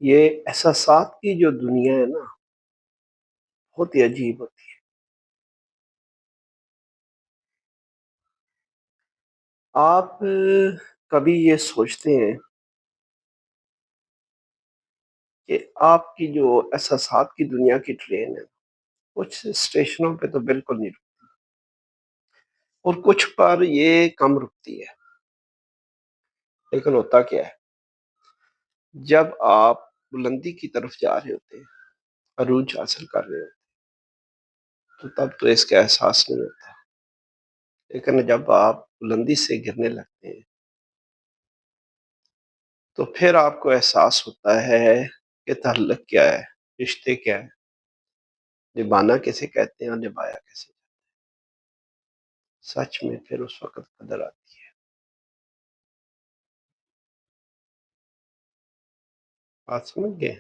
یہ احساسات کی جو دنیا ہے نا، بہت ہی عجیب ہوتی ہے۔ آپ کبھی یہ سوچتے ہیں کہ آپ کی جو احساسات کی دنیا کی ٹرین ہے، کچھ اسٹیشنوں پہ تو بالکل نہیں رکتی، اور کچھ پر یہ کم رکتی ہے۔ لیکن ہوتا کیا ہے، جب آپ بلندی کی طرف جا رہے ہوتے ہیں، عروج حاصل کر رہے ہوتے ہیں، تو تب تو اس کا احساس نہیں ہوتا۔ لیکن جب آپ بلندی سے گرنے لگتے ہیں تو پھر آپ کو احساس ہوتا ہے کہ تعلق کیا ہے، رشتے کیا ہے، نبھانا کیسے کہتے ہیں اور نبھایا کیسے۔ سچ میں پھر اس وقت قدر آتی ہے۔ بات سمجھ گئے؟